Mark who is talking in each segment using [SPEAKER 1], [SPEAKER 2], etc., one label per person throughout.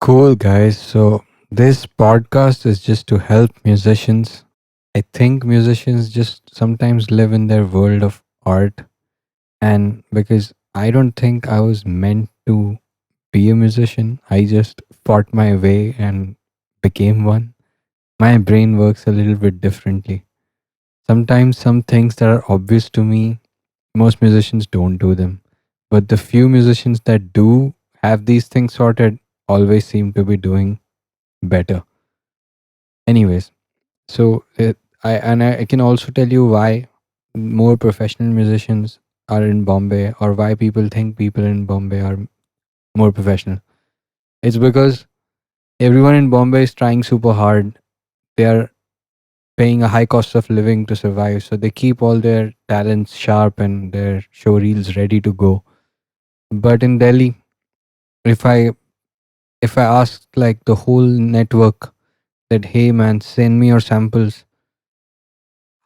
[SPEAKER 1] Cool, guys. So, this podcast is just to help musicians. I think musicians just sometimes live in their world of art. And because I don't think I was meant to be a musician, I just fought my way and became one. My brain works a little bit differently. Sometimes some things that are obvious to me, most musicians don't do them. But the few musicians that do have these things sorted always seem to be doing better. Anyways, so I can also tell you why more professional musicians are in Bombay, or why people think people in Bombay are more professional. It's because everyone in Bombay is trying super hard. They are paying a high cost of living to survive, so they keep all their talents sharp and their show reels ready to go. But in Delhi, if I if I ask like the whole network that, hey man, send me your samples,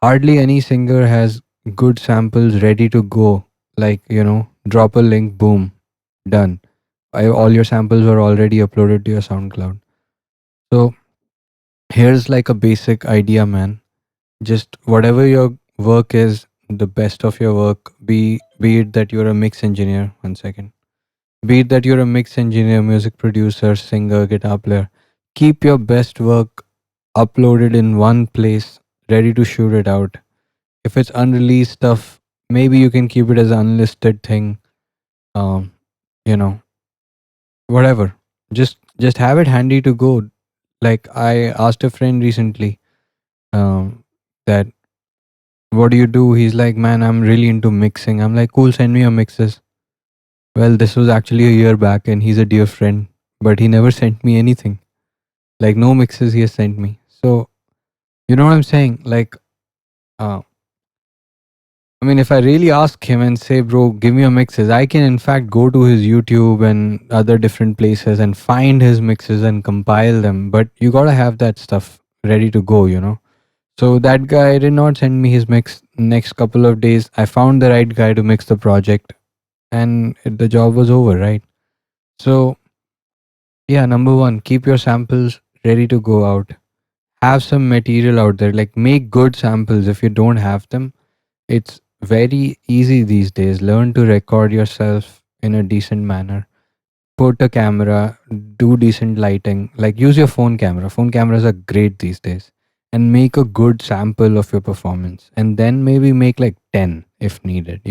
[SPEAKER 1] hardly any singer has good samples ready to go. Like, drop a link, boom, done. All your samples are already uploaded to your SoundCloud. So here's like a basic idea, man. Just whatever your work is, the best of your work, be it that you're a mix engineer, 1 second. Be it that you're a mix engineer, music producer, singer, guitar player, keep your best work uploaded in one place, ready to shoot it out. If it's unreleased stuff, maybe you can keep it as an unlisted thing. Um, you know, whatever. Just have it handy to go. Like I asked a friend recently, that what do you do? He's like, man, I'm really into mixing. I'm like, cool, send me your mixes. Well, this was actually a year back, and he's a dear friend, but he never sent me anything. Like no mixes he has sent me. So you know what I'm saying? Like, uh, I mean, if I really ask him and say, bro, give me your mixes, I can in fact go to his YouTube and other different places and find his mixes and compile them. But you gotta have that stuff ready to go. So that guy did not send me his mix. Next couple of days, I found the right guy to mix the project, and the job was over, right? So, yeah, number one, keep your samples ready to go out. Have some material out there, like make good samples. If you don't have them, it's very easy these days. Learn to record yourself in a decent manner. Put a camera, do decent lighting. Like use your phone camera. Phone cameras are great these days. And make a good sample of your performance. And then maybe make like 10 if needed,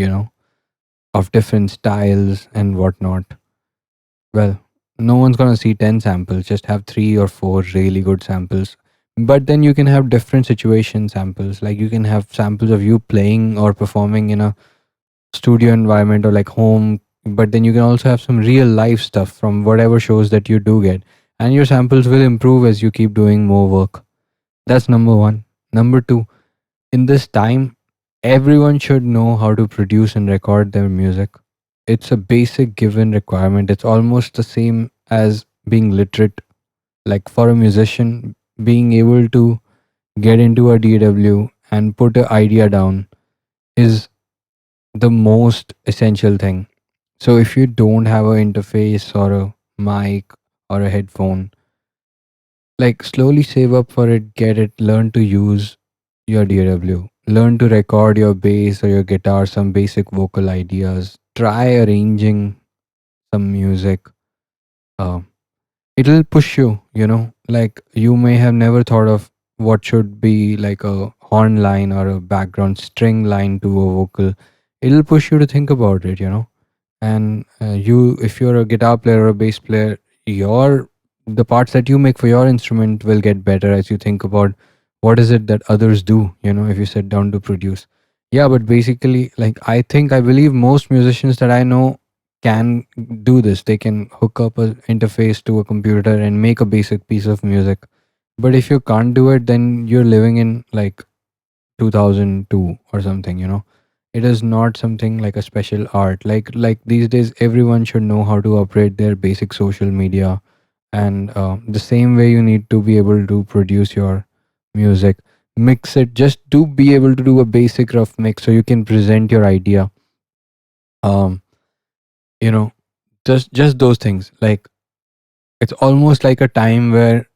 [SPEAKER 1] of different styles and whatnot. Well, no one's gonna see 10 samples. Just have three or four really good samples. But then you can have different situation samples. Like you can have samples of you playing or performing in a studio environment or like home, but then you can also have some real life stuff from whatever shows that you do get, and your samples will improve as you keep doing more work. That's number one. Number two, in this time, everyone should know how to produce and record their music. It's a basic given requirement. It's almost the same as being literate. Like for a musician, being able to get into a DW and put an idea down is the most essential thing. So if you don't have an interface or a mic or a headphone, like slowly save up for it, get it, learn to use your DAW. Learn to record your bass or your guitar, some basic vocal ideas. Try arranging some music. Uh, it'll push you. Like you may have never thought of what should be like a horn line or a background string line to a vocal. It'll push you to think about it. And you, if you're a guitar player or a bass player, your the parts that you make for your instrument will get better as you think about what is it that others do, if you sit down to produce. Yeah, but basically, like I believe most musicians that I know can do this. They can hook up a interface to a computer and make a basic piece of music. But if you can't do it, then you're living in like 2002 or something. It is not something like a special art. Like these days everyone should know how to operate their basic social media, and the same way you need to be able to produce your music, mix it, just to be able to do a basic rough mix so you can present your idea. um you know just those things. Like It's almost like a time where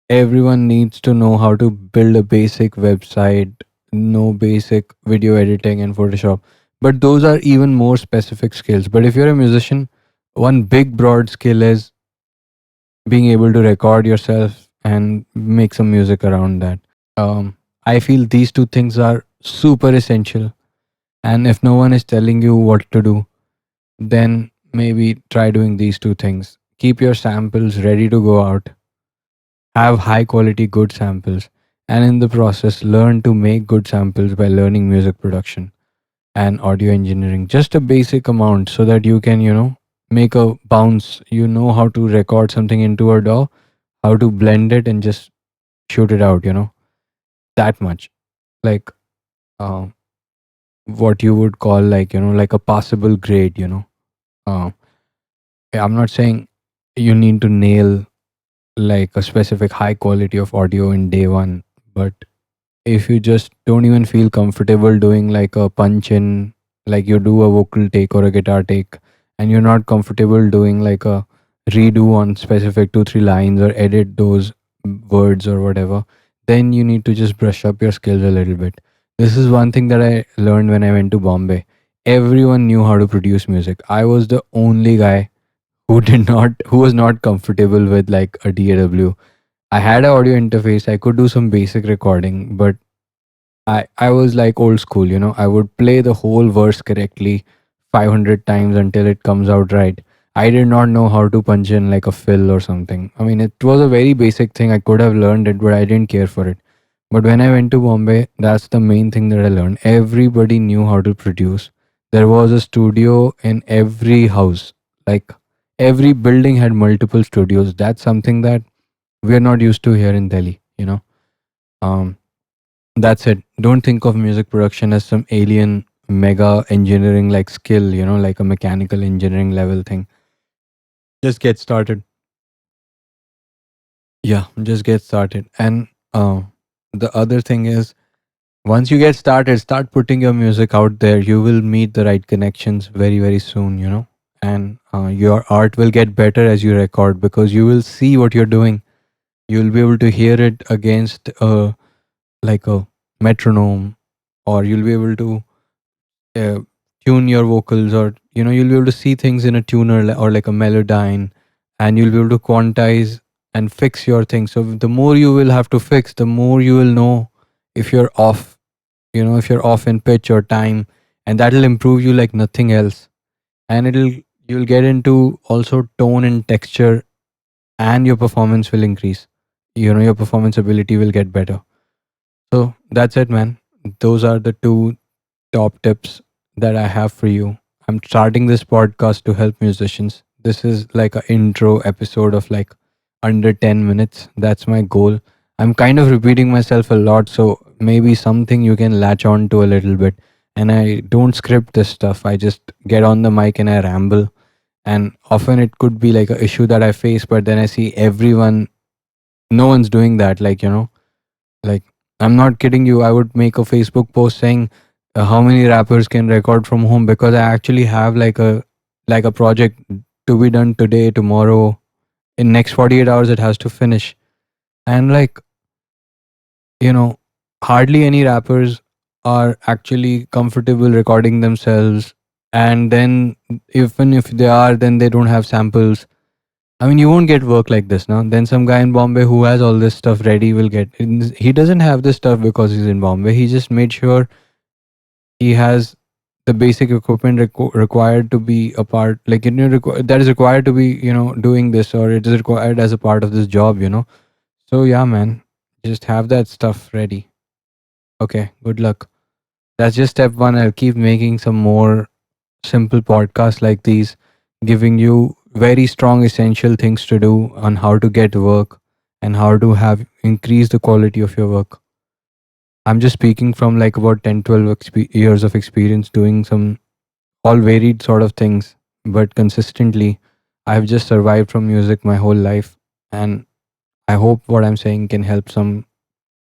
[SPEAKER 1] everyone needs to know how to build a basic website, know basic video editing and Photoshop. But those are even more specific skills. But if you're a musician, one big broad skill is being able to record yourself and make some music around that. I feel these two things are super essential. And if no one is telling you what to do, then maybe try doing these two things. Keep your samples ready to go out, have high quality good samples, and in the process learn to make good samples by learning music production and audio engineering, just a basic amount, so that you can, make a bounce. You know how to record something into a DAW, how to blend it and just shoot it out, that much. Like, uh, what you would call, like, like a passable grade. uh, I'm not saying you need to nail like a specific high quality of audio in day one, but if you just don't even feel comfortable doing like a punch in, like you do a vocal take or a guitar take, and you're not comfortable doing like a redo on specific 2 3 lines or edit those words or whatever, then you need to just brush up your skills a little bit. This is one thing that I learned when I went to Bombay. Everyone knew how to produce music. I was the only guy who was not comfortable with like a DAW. I had an audio interface. I could do some basic recording, but I was like old school. I would play the whole verse correctly 500 times until it comes out right. I did not know how to punch in like a fill or something. I mean, it was a very basic thing. I could have learned it, but I didn't care for it. But when I went to Bombay, that's the main thing that I learned. Everybody knew how to produce. There was a studio in every house. Like every building had multiple studios. That's something that we're not used to here in Delhi. Um, that's it. Don't think of music production as some alien mega engineering like skill, like a mechanical engineering level thing. Just get started. Yeah, just get started. And the other thing is, once you get started, start putting your music out there. You will meet the right connections very, very soon. And your art will get better as you record because you will see what you're doing. You'll be able to hear it against like a metronome, or you'll be able to uh, tune your vocals, or you'll be able to see things in a tuner or like a melodyne, and you'll be able to quantize and fix your thing. So the more you will have to fix, the more you will know if you're off, if you're off in pitch or time, and that'll improve you like nothing else. And you'll get into also tone and texture, and your performance will increase. Your performance ability will get better. So that's it, man. Those are the two top tips that I have for you. I'm starting this podcast to help musicians. This is like an intro episode of like under 10 minutes. That's my goal. I'm kind of repeating myself a lot, so maybe something you can latch on to a little bit. And I don't script this stuff. I just get on the mic and I ramble. And often it could be like an issue that I face, but then I see no one's doing that. Like, I'm not kidding you. I would make a Facebook post saying how many rappers can record from home, because I actually have like a project to be done today, tomorrow, in next 48 hours it has to finish. And like, you know, hardly any rappers are actually comfortable recording themselves. And then even if they are, then they don't have samples. I mean, you won't get work like this now. Then some guy in Bombay who has all this stuff ready will get. He doesn't have this stuff because he's in Bombay. He just made sure he has the basic equipment required to be a part, like that is required to be doing this, or it is required as a part of this job. So yeah, man, just have that stuff ready. Okay, good luck. That's just step one. I'll keep making some more simple podcasts like these, giving you very strong essential things to do on how to get work and how to have increase the quality of your work. I'm just speaking from like about 10 12 years of experience doing some all varied sort of things, but consistently. I've just survived from music my whole life, and I hope what I'm saying can help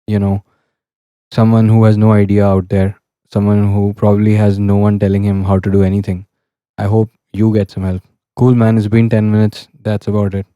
[SPEAKER 1] you know, someone who has no idea out there, someone who probably has no one telling him how to do anything. I hope you get some help. Cool, man. It's been 10 minutes. That's about it.